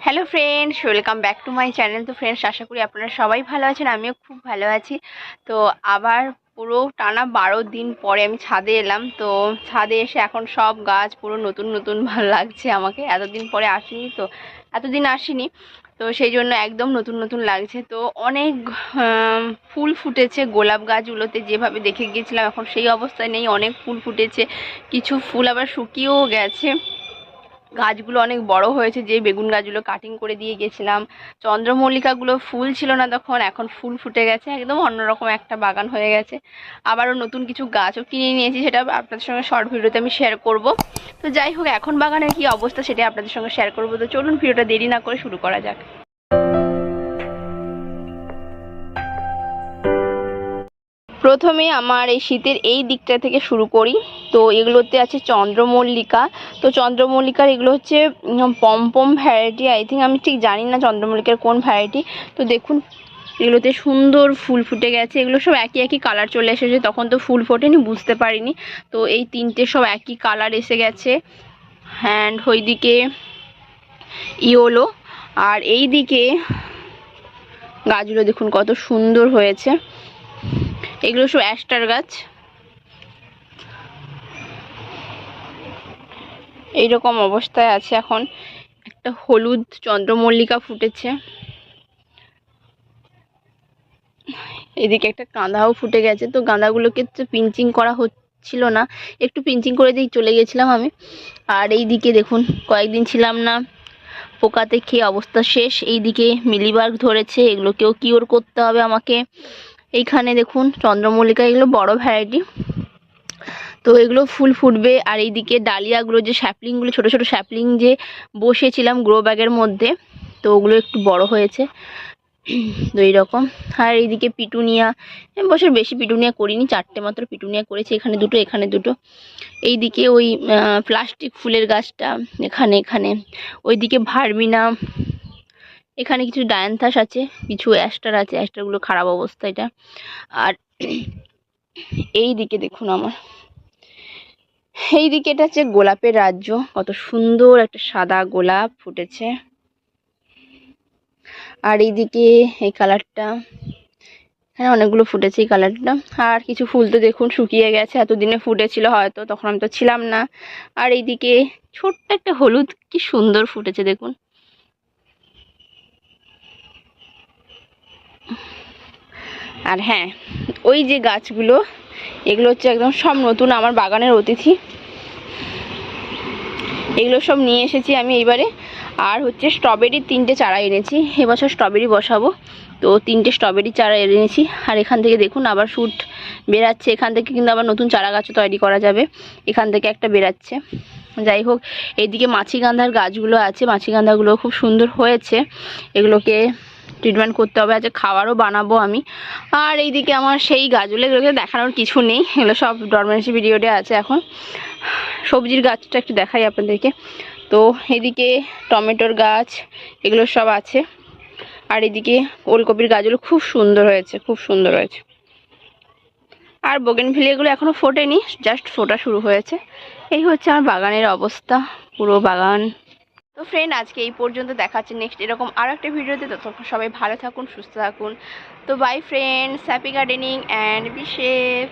Hello friends, welcome back to my channel. তো friends, আশা করি আপনারা সবাই ভালো আছেন, আমিও খুব ভালো আছি। তো আবার পুরো টানা 12 দিন পরে আমি ছাদে এলাম। তো ছাদে এসে এখন সব গাছ পুরো নতুন নতুন ভালো লাগছে আমাকে। এতদিন পরে আসিনি, তো এতদিন আসিনি, তো সেই জন্য একদম নতুন নতুন লাগছে। তো অনেক ফুল ফুটেছে গোলাপ গাছগুলোতে, যেভাবে দেখে গিয়েছিলাম এখন সেই অবস্থায় নেই। অনেক ফুল ফুটেছে, কিছু ফুল আবার শুকিয়েও গেছে। গাছগুলো অনেক বড় হয়েছে, যে বেগুন গাছগুলো কাটিং করে দিয়ে গেছিলাম। চন্দ্রমল্লিকাগুলো ফুল ছিল না তখন, এখন ফুল ফুটে গেছে, একদম অন্যরকম একটা বাগান হয়ে গেছে। আবারও নতুন কিছু গাছও কিনে নিয়েছি, সেটা আপনাদের সঙ্গে শর্ট ভিডিওতে আমি শেয়ার করব। তো যাই হোক, এখন বাগানের কি অবস্থা সেটা আপনাদের সঙ্গে শেয়ার করব। তো চলুন ভিডিওটা দেরি না করে শুরু করা যাক। প্রথমে আমার এই শীতের এই দিকটা থেকে শুরু করি। তো এগুলোতে আছে চন্দ্রমল্লিকা। তো চন্দ্রমল্লিকার এগুলো হচ্ছে পমপম ভ্যারাইটি, আই থিঙ্ক, আমি ঠিক জানি না চন্দ্রমল্লিকার কোন ভ্যারাইটি। তো দেখুন, এগুলোতে সুন্দর ফুল ফুটে গেছে। এগুলো সব একই একই কালার চলে এসেছে, তখন তো ফুল ফোটেনি, বুঝতে পারিনি। তো এই তিনটে সব একই কালার এসে গেছে। হ্যান্ড ওইদিকে ইয়েলো, আর এই দিকে গাছগুলো দেখুন কত সুন্দর হয়েছে। এগুলো সব অ্যাস্টার গাছ। এইরকম অবস্থায় আছে এখন। একটা হলুদ চন্দ্রমল্লিকা ফুটেছে, এদিকে একটা গাঁদাও ফুটে গেছে। তো গাঁদাগুলোকে তো পিঞ্চিং করা হচ্ছিল না, একটু পিঞ্চিং করে দিয়ে চলে গেছিলাম আমি। আর এই দিকে দেখুন, কয়েকদিন ছিলাম না, পোকাতে খেয়ে অবস্থা শেষ। এইদিকে মিলিবাগ ধরেছে, এগুলোকেও কিওর করতে হবে আমাকে। এইখানে দেখুন চন্দ্রমল্লিকা, এগুলো বড় ভ্যারাইটি, তো এগুলো ফুল ফুটবে। আর এইদিকে ডালিয়াগুলো, যে স্যাপলিংগুলো, ছোট ছোট স্যাপলিং যে বসিয়েছিলাম গ্রো ব্যাগের মধ্যে, তো ওগুলো একটু বড় হয়েছে। তো এইরকম। আর এইদিকে পিটুনিয়া, এবছর বেশি পিটুনিয়া করিনি, 4টে মাত্র পিটুনিয়া করেছি, এখানে দুটো, এখানে দুটো। এইদিকে ওই প্লাস্টিক ফুলের গাছটা, এখানে এখানে। ওইদিকে ভার্মিনা, এখানে কিছু ডায়ান্থাস আছে, কিছু অ্যাস্টার আছে, অ্যাস্টারগুলো খারাপ অবস্থা এটা। আর এই দিকে দেখুন আমার, এই দিকে এটা হচ্ছে গোলাপের রাজ্য, কত সুন্দর একটা সাদা গোলাপ ফুটেছে। আর এইদিকে এই কালারটা, হ্যাঁ অনেকগুলো ফুটেছে এই কালারটা। আর কিছু ফুল তো দেখুন শুকিয়ে গেছে, এতদিনে ফুটেছিল হয়তো, তখন আমি তো ছিলাম না। আর এইদিকে ছোট্ট একটা হলুদ, কি সুন্দর ফুটেছে দেখুন। আর হ্যাঁ, ওই যে গাছগুলো, এগুলো হচ্ছে একদম সব নতুন, আমার বাগানের অতিথি। এগুলো সব নিয়ে এসেছি আমি এইবারে। আর হচ্ছে স্ট্রবেরির 3টে চারা এনেছি, এবছর স্ট্রবেরি বসাবো, তো 3টে স্ট্রবেরি চারা এনেছি। আর এখান থেকে দেখুন আবার শুট বেরাচ্ছে, এখান থেকে কিন্তু আবার নতুন চারা গাছও তৈরি করা যাবে, এখান থেকে একটা বেরাচ্ছে। যাই হোক, এইদিকে মাছিগান্ধার গাছগুলো আছে, মাছিগান্ধাগুলো খুব সুন্দর হয়েছে, এগুলোকে ট্রিটমেন্ট করতে হবে, আজকে খাবারও বানাবো আমি। আর এইদিকে আমার সেই গাছগুলো, এগুলোকে দেখানোর কিছু নেই, এগুলো সব ডরমেন্সি ভিডিওতে আছে এখন। সবজির গাছটা একটু দেখাই আপনাদেরকে। তো এদিকে টমেটোর গাছ, এগুলো সব আছে। আর এদিকে ওলকপির গাছগুলো খুব সুন্দর হয়েছে, খুব সুন্দর হয়েছে। আর বোগেনভিলিয়াগুলো এখনো ফোটেনি, জাস্ট ফোটা শুরু হয়েছে। এই হচ্ছে আমার বাগানের অবস্থা, পুরো বাগান। তো ফ্রেন্ড, আজকে এই পর্যন্ত, দেখা হচ্ছে নেক্সট এরকম আরও একটা ভিডিওতে। ততক্ষণ সবাই ভালো থাকুন, সুস্থ থাকুন। তো by friends, happy gardening and be safe.